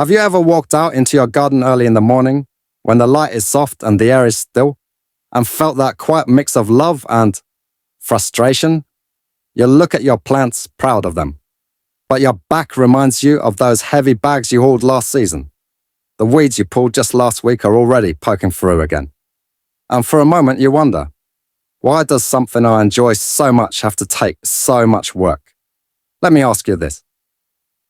Have you ever walked out into your garden early in the morning when the light is soft and the air is still and felt that quiet mix of love and frustration? You look at your plants, proud of them, but your back reminds you of those heavy bags you hauled last season. The weeds you pulled just last week are already poking through again. And for a moment you wonder, why does something I enjoy so much have to take so much work? Let me ask you this.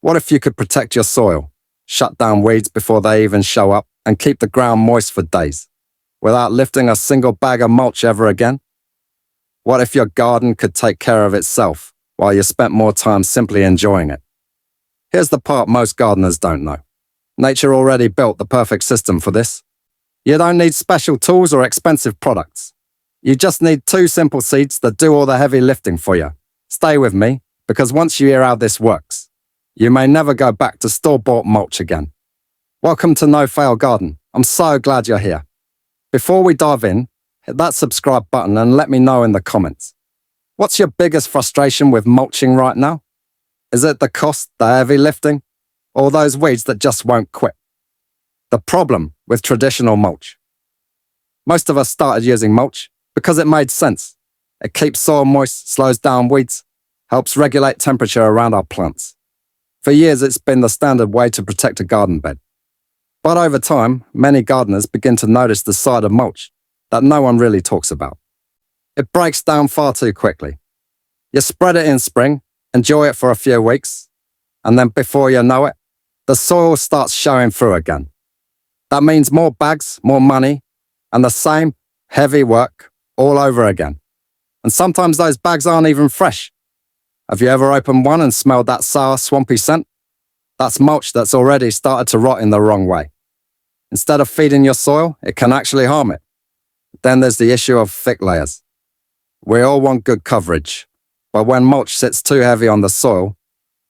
What if you could protect your soil, shut down weeds before they even show up, and keep the ground moist for days, without lifting a single bag of mulch ever again? What if your garden could take care of itself while you spent more time simply enjoying it? Here's the part most gardeners don't know. Nature already built the perfect system for this. You don't need special tools or expensive products. You just need 2 simple seeds that do all the heavy lifting for you. Stay with me, because once you hear how this works, you may never go back to store-bought mulch again. Welcome to No Fail Garden. I'm so glad you're here. Before we dive in, hit that subscribe button and let me know in the comments. What's your biggest frustration with mulching right now? Is it the cost, the heavy lifting, or those weeds that just won't quit? The problem with traditional mulch. Most of us started using mulch because it made sense. It keeps soil moist, slows down weeds, helps regulate temperature around our plants. For years, it's been the standard way to protect a garden bed. But over time, many gardeners begin to notice the side of mulch that no one really talks about. It breaks down far too quickly. You spread it in spring, enjoy it for a few weeks, and then before you know it, the soil starts showing through again. That means more bags, more money, and the same heavy work all over again. And sometimes those bags aren't even fresh. Have you ever opened one and smelled that sour, swampy scent? That's mulch that's already started to rot in the wrong way. Instead of feeding your soil, it can actually harm it. Then there's the issue of thick layers. We all want good coverage, but when mulch sits too heavy on the soil,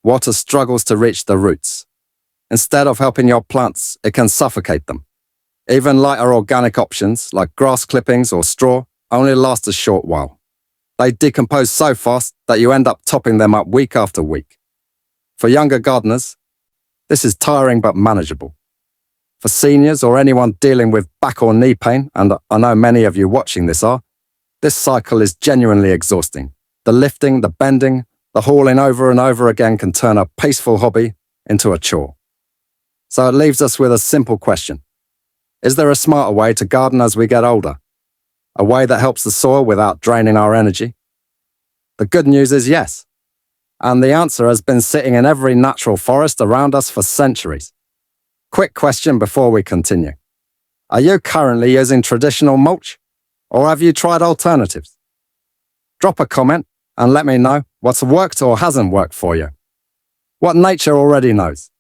water struggles to reach the roots. Instead of helping your plants, it can suffocate them. Even lighter organic options, like grass clippings or straw, only last a short while. They decompose so fast that you end up topping them up week after week. For younger gardeners, this is tiring but manageable. For seniors or anyone dealing with back or knee pain, and I know many of you watching this are, this cycle is genuinely exhausting. The lifting, the bending, the hauling over and over again can turn a peaceful hobby into a chore. So it leaves us with a simple question. Is there a smarter way to garden as we get older? A way that helps the soil without draining our energy? The good news is yes. And the answer has been sitting in every natural forest around us for centuries. Quick question before we continue. Are you currently using traditional mulch? Or have you tried alternatives? Drop a comment and let me know what's worked or hasn't worked for you. What nature already knows.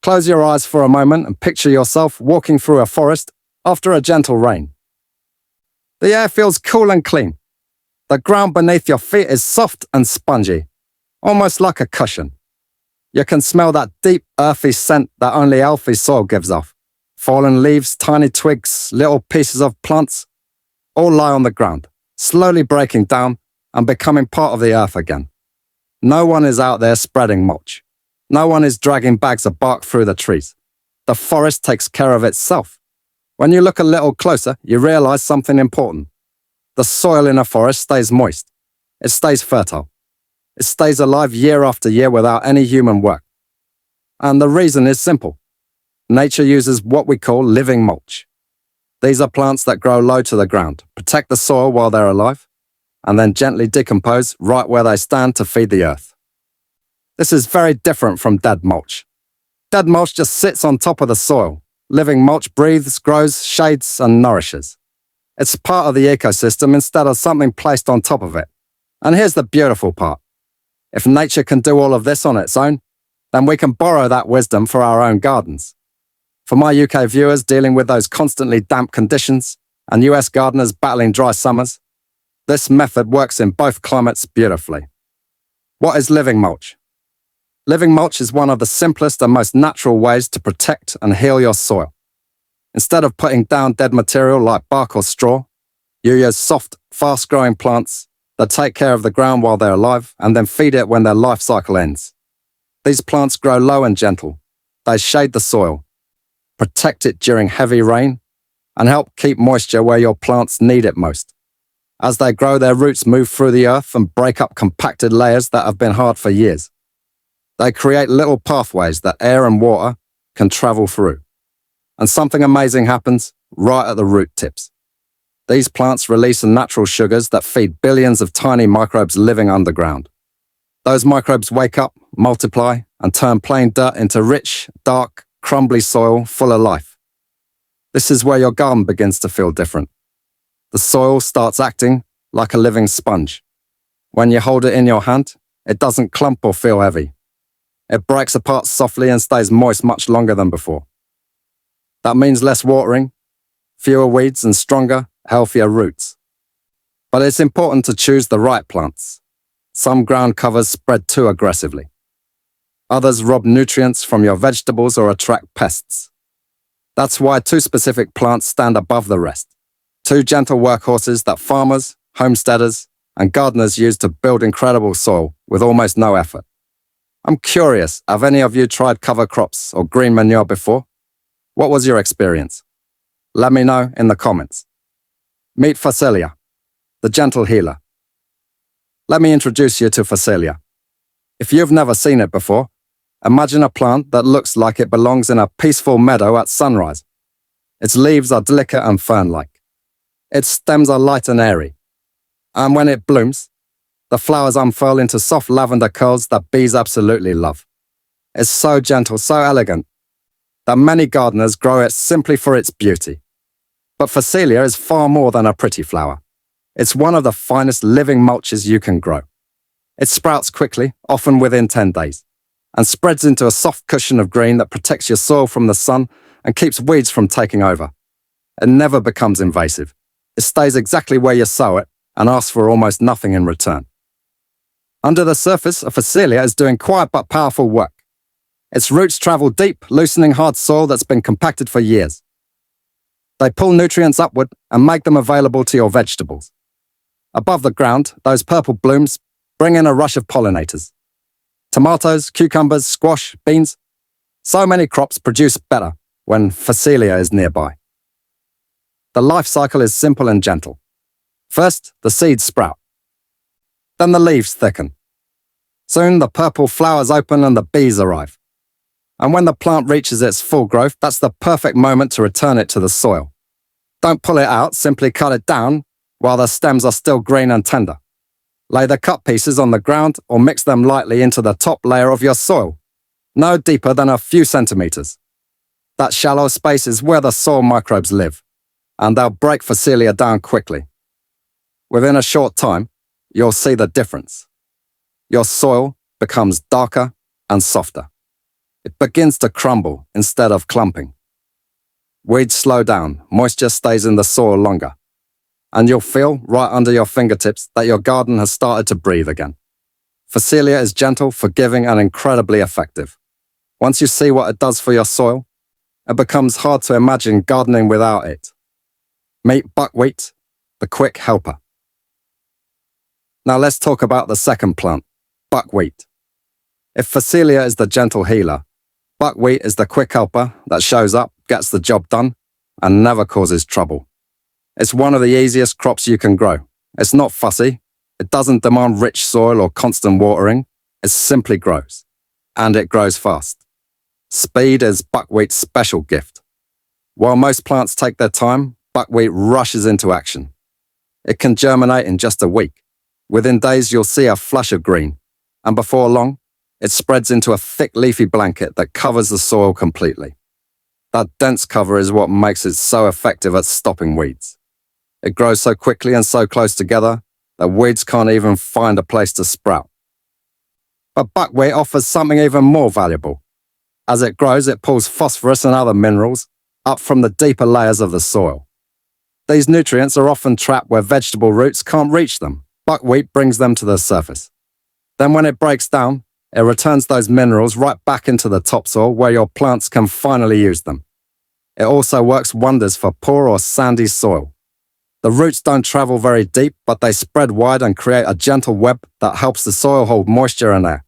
Close your eyes for a moment and picture yourself walking through a forest after a gentle rain. The air feels cool and clean. The ground beneath your feet is soft and spongy, almost like a cushion. You can smell that deep, earthy scent that only healthy soil gives off. Fallen leaves, tiny twigs, little pieces of plants, all lie on the ground, slowly breaking down and becoming part of the earth again. No one is out there spreading mulch. No one is dragging bags of bark through the trees. The forest takes care of itself. When you look a little closer, you realize something important. The soil in a forest stays moist. It stays fertile. It stays alive year after year without any human work. And the reason is simple. Nature uses what we call living mulch. These are plants that grow low to the ground, protect the soil while they're alive, and then gently decompose right where they stand to feed the earth. This is very different from dead mulch. Dead mulch just sits on top of the soil. Living mulch breathes, grows, shades, and nourishes. It's part of the ecosystem instead of something placed on top of it. And here's the beautiful part. If nature can do all of this on its own, then we can borrow that wisdom for our own gardens. For my UK viewers dealing with those constantly damp conditions and US gardeners battling dry summers, this method works in both climates beautifully. What is living mulch? Living mulch is one of the simplest and most natural ways to protect and heal your soil. Instead of putting down dead material like bark or straw, you use soft, fast-growing plants that take care of the ground while they're alive and then feed it when their life cycle ends. These plants grow low and gentle, they shade the soil, protect it during heavy rain, and help keep moisture where your plants need it most. As they grow, their roots move through the earth and break up compacted layers that have been hard for years. They create little pathways that air and water can travel through. And something amazing happens right at the root tips. These plants release natural sugars that feed billions of tiny microbes living underground. Those microbes wake up, multiply, and turn plain dirt into rich, dark, crumbly soil full of life. This is where your garden begins to feel different. The soil starts acting like a living sponge. When you hold it in your hand, it doesn't clump or feel heavy. It breaks apart softly and stays moist much longer than before. That means less watering, fewer weeds, and stronger, healthier roots. But it's important to choose the right plants. Some ground covers spread too aggressively. Others rob nutrients from your vegetables or attract pests. That's why two specific plants stand above the rest. Two gentle workhorses that farmers, homesteaders, and gardeners use to build incredible soil with almost no effort. I'm curious, have any of you tried cover crops or green manure before? What was your experience? Let me know in the comments. Meet Phacelia, the gentle healer. Let me introduce you to Phacelia. If you've never seen it before, imagine a plant that looks like it belongs in a peaceful meadow at sunrise. Its leaves are delicate and fern-like. Its stems are light and airy. And when it blooms, the flowers unfurl into soft lavender curls that bees absolutely love. It's so gentle, so elegant, that many gardeners grow it simply for its beauty. But Phacelia is far more than a pretty flower. It's one of the finest living mulches you can grow. It sprouts quickly, often within 10 days, and spreads into a soft cushion of green that protects your soil from the sun and keeps weeds from taking over. It never becomes invasive. It stays exactly where you sow it and asks for almost nothing in return. Under the surface, a Phacelia is doing quiet but powerful work. Its roots travel deep, loosening hard soil that's been compacted for years. They pull nutrients upward and make them available to your vegetables. Above the ground, those purple blooms bring in a rush of pollinators. Tomatoes, cucumbers, squash, beans. So many crops produce better when Phacelia is nearby. The life cycle is simple and gentle. First, the seeds sprout. Then the leaves thicken. Soon the purple flowers open and the bees arrive. And when the plant reaches its full growth, that's the perfect moment to return it to the soil. Don't pull it out, simply cut it down while the stems are still green and tender. Lay the cut pieces on the ground or mix them lightly into the top layer of your soil, no deeper than a few centimeters. That shallow space is where the soil microbes live, and they'll break Phacelia down quickly. Within a short time, you'll see the difference. Your soil becomes darker and softer. It begins to crumble instead of clumping. Weeds slow down, moisture stays in the soil longer, and you'll feel right under your fingertips that your garden has started to breathe again. Phacelia is gentle, forgiving, and incredibly effective. Once you see what it does for your soil, it becomes hard to imagine gardening without it. Meet buckwheat, the quick helper. Now let's talk about the second plant, buckwheat. If Phacelia is the gentle healer, buckwheat is the quick helper that shows up, gets the job done, and never causes trouble. It's one of the easiest crops you can grow. It's not fussy. It doesn't demand rich soil or constant watering. It simply grows. And it grows fast. Speed is buckwheat's special gift. While most plants take their time, buckwheat rushes into action. It can germinate in just a week. Within days, you'll see a flush of green. And before long, it spreads into a thick leafy blanket that covers the soil completely. That dense cover is what makes it so effective at stopping weeds. It grows so quickly and so close together that weeds can't even find a place to sprout. But buckwheat offers something even more valuable. As it grows, it pulls phosphorus and other minerals up from the deeper layers of the soil. These nutrients are often trapped where vegetable roots can't reach them. Buckwheat brings them to the surface. Then when it breaks down, it returns those minerals right back into the topsoil where your plants can finally use them. It also works wonders for poor or sandy soil. The roots don't travel very deep, but they spread wide and create a gentle web that helps the soil hold moisture and air.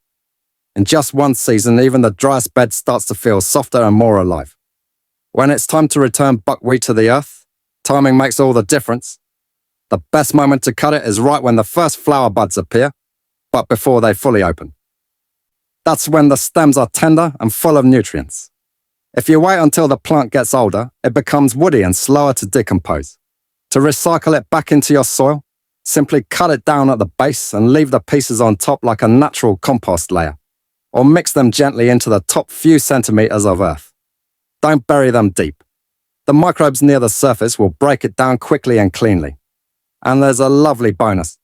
In just one season, even the driest bed starts to feel softer and more alive. When it's time to return buckwheat to the earth, timing makes all the difference. The best moment to cut it is right when the first flower buds appear, but before they fully open. That's when the stems are tender and full of nutrients. If you wait until the plant gets older, it becomes woody and slower to decompose. To recycle it back into your soil, simply cut it down at the base and leave the pieces on top like a natural compost layer, or mix them gently into the top few centimeters of earth. Don't bury them deep. The microbes near the surface will break it down quickly and cleanly. And there's a lovely bonus.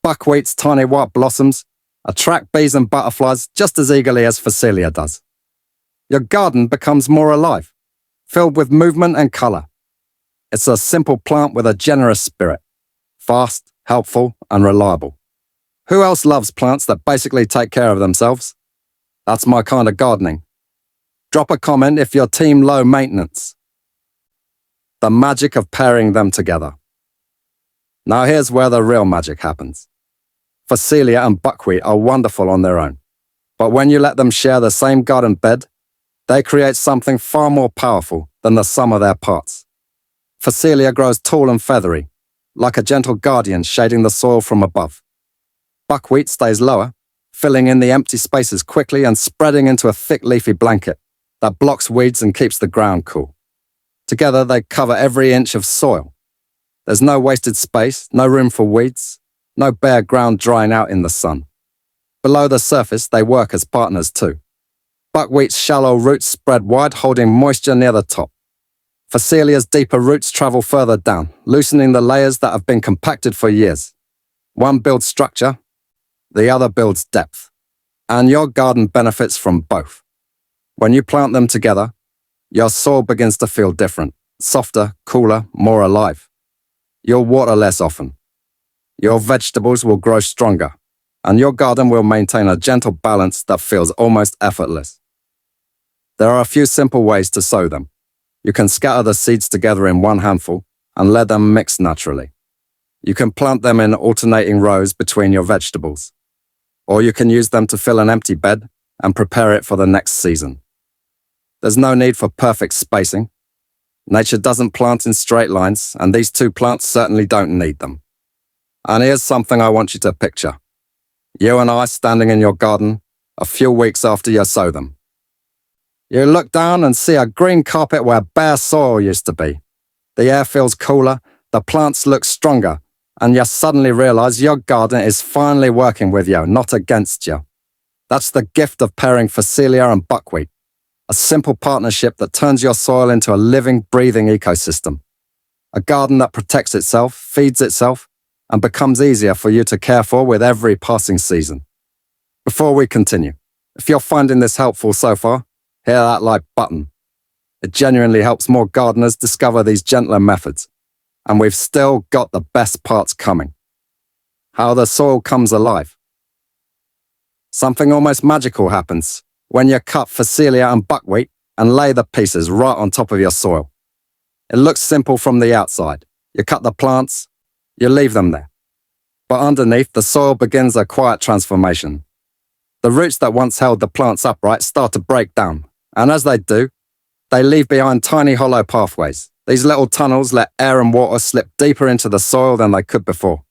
Buckwheat's tiny white blossoms attract bees and butterflies just as eagerly as Phacelia does. Your garden becomes more alive, filled with movement and color. It's a simple plant with a generous spirit, fast, helpful, and reliable. Who else loves plants that basically take care of themselves? That's my kind of gardening. Drop a comment if you're team low maintenance. The magic of pairing them together. Now here's where the real magic happens. Phacelia and buckwheat are wonderful on their own, but when you let them share the same garden bed, they create something far more powerful than the sum of their parts. Phacelia grows tall and feathery, like a gentle guardian shading the soil from above. Buckwheat stays lower, filling in the empty spaces quickly and spreading into a thick leafy blanket that blocks weeds and keeps the ground cool. Together they cover every inch of soil. There's no wasted space, no room for weeds, no bare ground drying out in the sun. Below the surface, they work as partners too. Buckwheat's shallow roots spread wide, holding moisture near the top. Phacelia's deeper roots travel further down, loosening the layers that have been compacted for years. One builds structure, the other builds depth. And your garden benefits from both. When you plant them together, your soil begins to feel different, softer, cooler, more alive. You'll water less often. Your vegetables will grow stronger, and your garden will maintain a gentle balance that feels almost effortless. There are a few simple ways to sow them. You can scatter the seeds together in one handful and let them mix naturally. You can plant them in alternating rows between your vegetables. Or you can use them to fill an empty bed and prepare it for the next season. There's no need for perfect spacing. Nature doesn't plant in straight lines, and these two plants certainly don't need them. And here's something I want you to picture. You and I standing in your garden a few weeks after you sow them. You look down and see a green carpet where bare soil used to be. The air feels cooler, the plants look stronger, and you suddenly realize your garden is finally working with you, not against you. That's the gift of pairing Phacelia and buckwheat, a simple partnership that turns your soil into a living, breathing ecosystem. A garden that protects itself, feeds itself, and becomes easier for you to care for with every passing season. Before we continue, if you're finding this helpful so far, hit that like button. It genuinely helps more gardeners discover these gentler methods. And we've still got the best parts coming. How the soil comes alive. Something almost magical happens when you cut Phacelia and buckwheat and lay the pieces right on top of your soil. It looks simple from the outside. You cut the plants, you leave them there. But underneath, the soil begins a quiet transformation. The roots that once held the plants upright start to break down, and as they do, they leave behind tiny hollow pathways. These little tunnels let air and water slip deeper into the soil than they could before.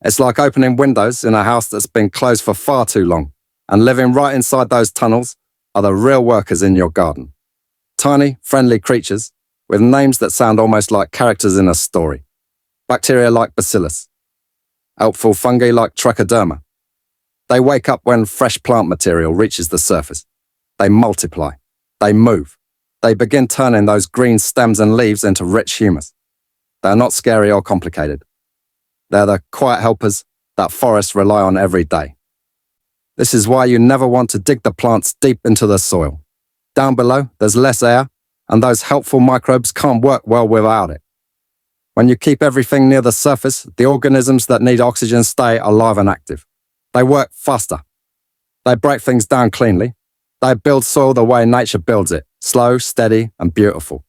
It's like opening windows in a house that's been closed for far too long, and living right inside those tunnels are the real workers in your garden. Tiny, friendly creatures with names that sound almost like characters in a story. Bacteria like bacillus. Helpful fungi like trichoderma. They wake up when fresh plant material reaches the surface. They multiply. They move. They begin turning those green stems and leaves into rich humus. They're not scary or complicated. They're the quiet helpers that forests rely on every day. This is why you never want to dig the plants deep into the soil. Down below, there's less air, and those helpful microbes can't work well without it. When you keep everything near the surface, the organisms that need oxygen stay alive and active. They work faster. They break things down cleanly. They build soil the way nature builds it, slow, steady, and beautiful.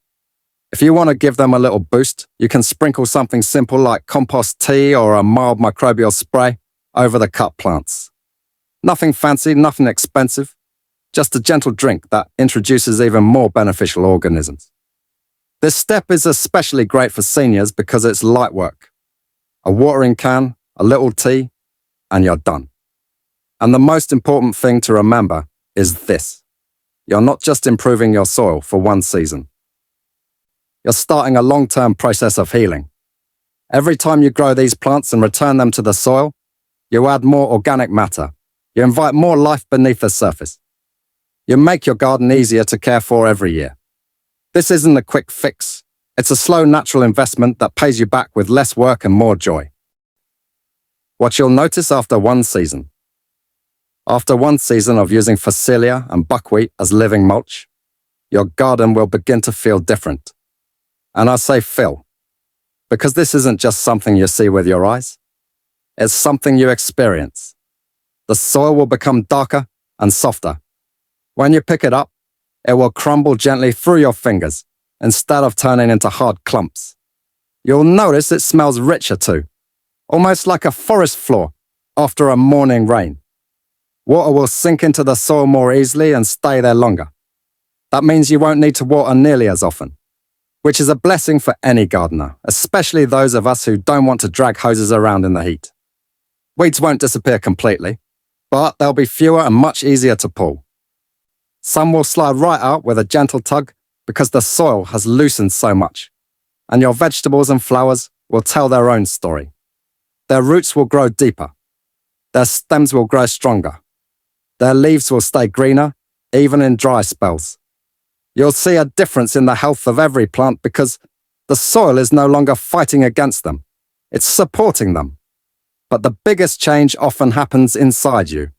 If you want to give them a little boost, you can sprinkle something simple like compost tea or a mild microbial spray over the cut plants. Nothing fancy, nothing expensive, just a gentle drink that introduces even more beneficial organisms. This step is especially great for seniors because it's light work. A watering can, a little tea, and you're done. And the most important thing to remember is this. You're not just improving your soil for one season. You're starting a long-term process of healing. Every time you grow these plants and return them to the soil, you add more organic matter. You invite more life beneath the surface. You make your garden easier to care for every year. This isn't a quick fix. It's a slow, natural investment that pays you back with less work and more joy. What you'll notice after one season. After one season of using Phacelia and Buckwheat as living mulch, your garden will begin to feel different. And I say feel, because this isn't just something you see with your eyes. It's something you experience. The soil will become darker and softer. When you pick it up, it will crumble gently through your fingers instead of turning into hard clumps. You'll notice it smells richer too, almost like a forest floor after a morning rain. Water will sink into the soil more easily and stay there longer. That means you won't need to water nearly as often, which is a blessing for any gardener, especially those of us who don't want to drag hoses around in the heat. Weeds won't disappear completely, but they'll be fewer and much easier to pull. Some will slide right out with a gentle tug because the soil has loosened so much, and your vegetables and flowers will tell their own story. Their roots will grow deeper. Their stems will grow stronger. Their leaves will stay greener, even in dry spells. You'll see a difference in the health of every plant because the soil is no longer fighting against them. It's supporting them. But the biggest change often happens inside you.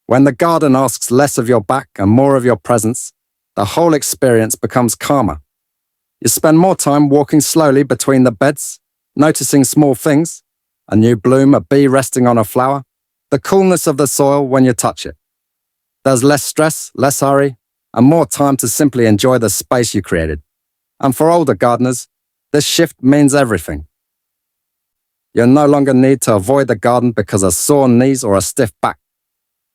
When the garden asks less of your back and more of your presence, the whole experience becomes calmer. You spend more time walking slowly between the beds, noticing small things, a new bloom, a bee resting on a flower, the coolness of the soil when you touch it. There's less stress, less hurry, and more time to simply enjoy the space you created. And for older gardeners, this shift means everything. You no longer need to avoid the garden because of sore knees or a stiff back.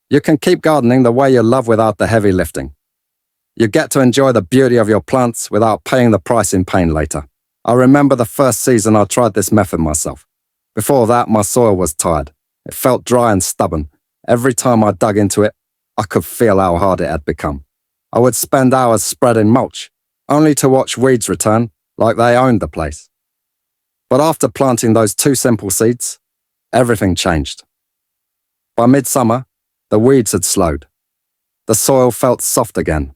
You can keep gardening the way you love without the heavy lifting. You get to enjoy the beauty of your plants without paying the price in pain later. I remember the first season I tried this method myself. Before that, my soil was tired. It felt dry and stubborn. Every time I dug into it, I could feel how hard it had become. I would spend hours spreading mulch, only to watch weeds return like they owned the place. But after planting those 2 simple seeds, everything changed. By midsummer, the weeds had slowed. The soil felt soft again.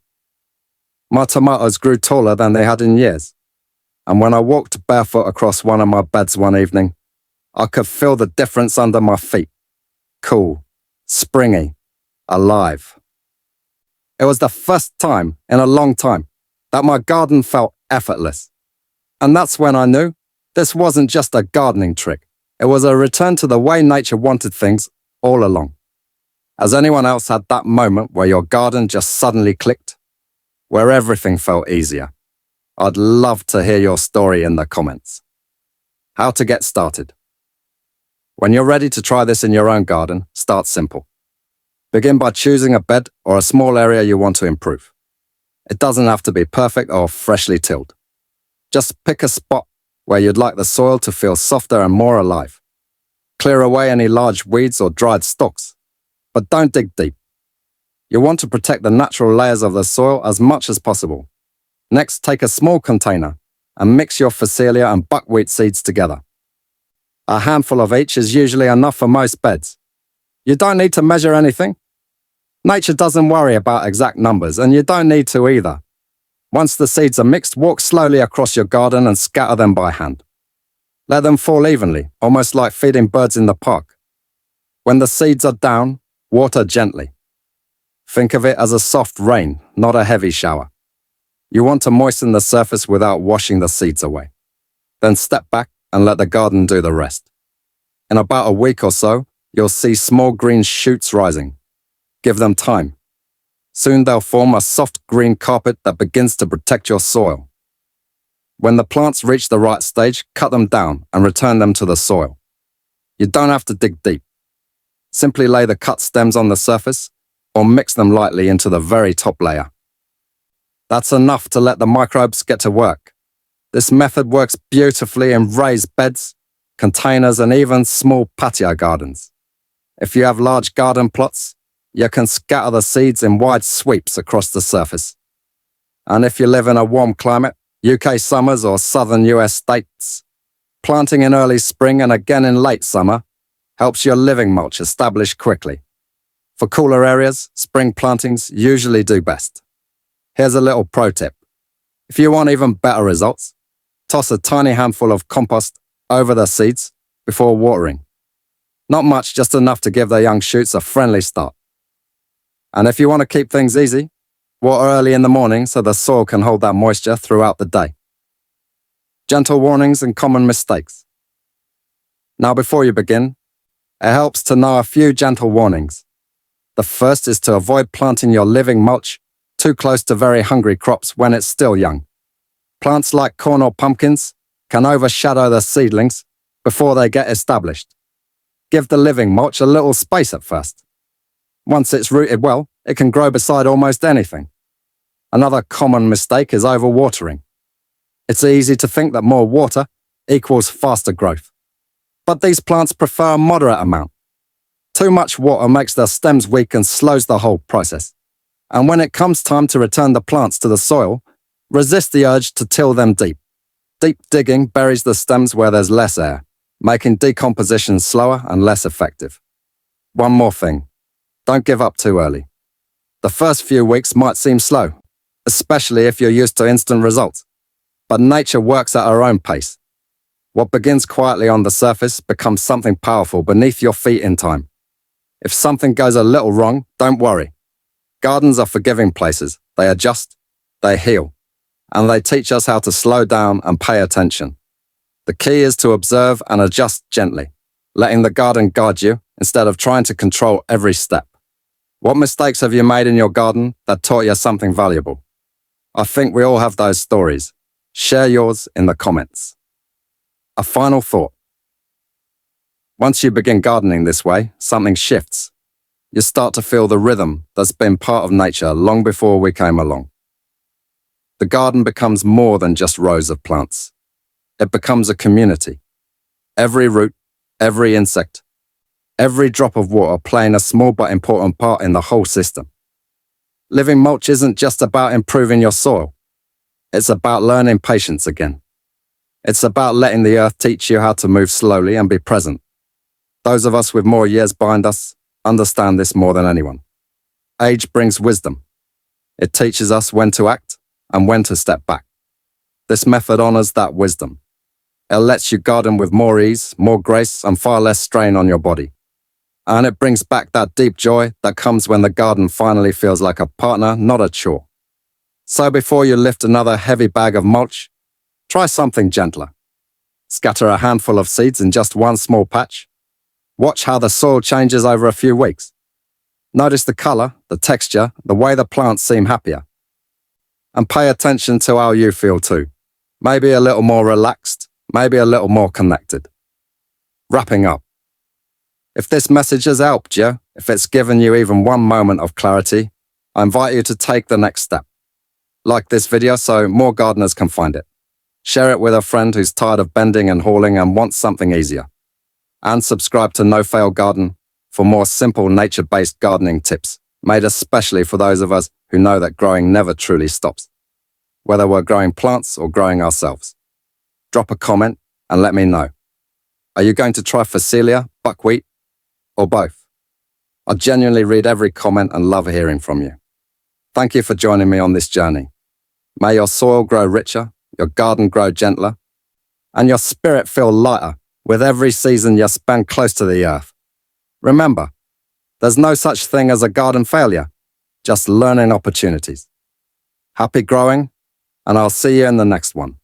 My tomatoes grew taller than they had in years. And when I walked barefoot across one of my beds one evening, I could feel the difference under my feet. Cool, springy, alive. It was the first time in a long time that my garden felt effortless. And that's when I knew this wasn't just a gardening trick. It was a return to the way nature wanted things all along. Has anyone else had that moment where your garden just suddenly clicked? Where everything felt easier? I'd love to hear your story in the comments. How to get started. When you're ready to try this in your own garden, start simple. Begin by choosing a bed or a small area you want to improve. It doesn't have to be perfect or freshly tilled. Just pick a spot where you'd like the soil to feel softer and more alive. Clear away any large weeds or dried stalks, but don't dig deep. You want to protect the natural layers of the soil as much as possible. Next, take a small container and mix your Phacelia and Buckwheat seeds together. A handful of each is usually enough for most beds. You don't need to measure anything. Nature doesn't worry about exact numbers, and you don't need to either. Once the seeds are mixed, walk slowly across your garden and scatter them by hand. Let them fall evenly, almost like feeding birds in the park. When the seeds are down, water gently. Think of it as a soft rain, not a heavy shower. You want to moisten the surface without washing the seeds away. Then step back and let the garden do the rest. In about a week or so, you'll see small green shoots rising. Give them time. Soon they'll form a soft green carpet that begins to protect your soil. When the plants reach the right stage, cut them down and return them to the soil. You don't have to dig deep. Simply lay the cut stems on the surface or mix them lightly into the very top layer. That's enough to let the microbes get to work. This method works beautifully in raised beds, containers, and even small patio gardens. If you have large garden plots, you can scatter the seeds in wide sweeps across the surface. And if you live in a warm climate, UK summers or southern US states, planting in early spring and again in late summer helps your living mulch establish quickly. For cooler areas, spring plantings usually do best. Here's a little pro tip. If you want even better results, toss a tiny handful of compost over the seeds before watering. Not much, just enough to give the young shoots a friendly start. And if you want to keep things easy, water early in the morning so the soil can hold that moisture throughout the day. Gentle warnings and common mistakes. Now before you begin, it helps to know a few gentle warnings. The first is to avoid planting your living mulch too close to very hungry crops when it's still young. Plants like corn or pumpkins can overshadow the seedlings before they get established. Give the living mulch a little space at first. Once it's rooted well, it can grow beside almost anything. Another common mistake is overwatering. It's easy to think that more water equals faster growth. But these plants prefer a moderate amount. Too much water makes their stems weak and slows the whole process. And when it comes time to return the plants to the soil, resist the urge to till them deep. Deep digging buries the stems where there's less air, making decomposition slower and less effective. One more thing. Don't give up too early. The first few weeks might seem slow, especially if you're used to instant results. But nature works at her own pace. What begins quietly on the surface becomes something powerful beneath your feet in time. If something goes a little wrong, don't worry. Gardens are forgiving places. They adjust, they heal, and they teach us how to slow down and pay attention. The key is to observe and adjust gently, letting the garden guide you instead of trying to control every step. What mistakes have you made in your garden that taught you something valuable? I think we all have those stories. Share yours in the comments. A final thought. Once you begin gardening this way, something shifts. You start to feel the rhythm that's been part of nature long before we came along. The garden becomes more than just rows of plants. It becomes a community. Every root, every insect, every drop of water playing a small but important part in the whole system. Living mulch isn't just about improving your soil. It's about learning patience again. It's about letting the earth teach you how to move slowly and be present. Those of us with more years behind us understand this more than anyone. Age brings wisdom. It teaches us when to act and when to step back. This method honors that wisdom. It lets you garden with more ease, more grace, and far less strain on your body. And it brings back that deep joy that comes when the garden finally feels like a partner, not a chore. So before you lift another heavy bag of mulch, try something gentler. Scatter a handful of seeds in just one small patch. Watch how the soil changes over a few weeks. Notice the color, the texture, the way the plants seem happier. And pay attention to how you feel too. Maybe a little more relaxed, maybe a little more connected. Wrapping up. If this message has helped you, if it's given you even one moment of clarity, I invite you to take the next step. Like this video so more gardeners can find it. Share it with a friend who's tired of bending and hauling and wants something easier. And subscribe to No Fail Garden for more simple nature-based gardening tips, made especially for those of us who know that growing never truly stops, whether we're growing plants or growing ourselves. Drop a comment and let me know. Are you going to try Phacelia, buckwheat, or both? I genuinely read every comment and love hearing from you. Thank you for joining me on this journey. May your soil grow richer, your garden grow gentler, and your spirit feel lighter with every season you spend close to the earth. Remember, there's no such thing as a garden failure, just learning opportunities. Happy growing, and I'll see you in the next one.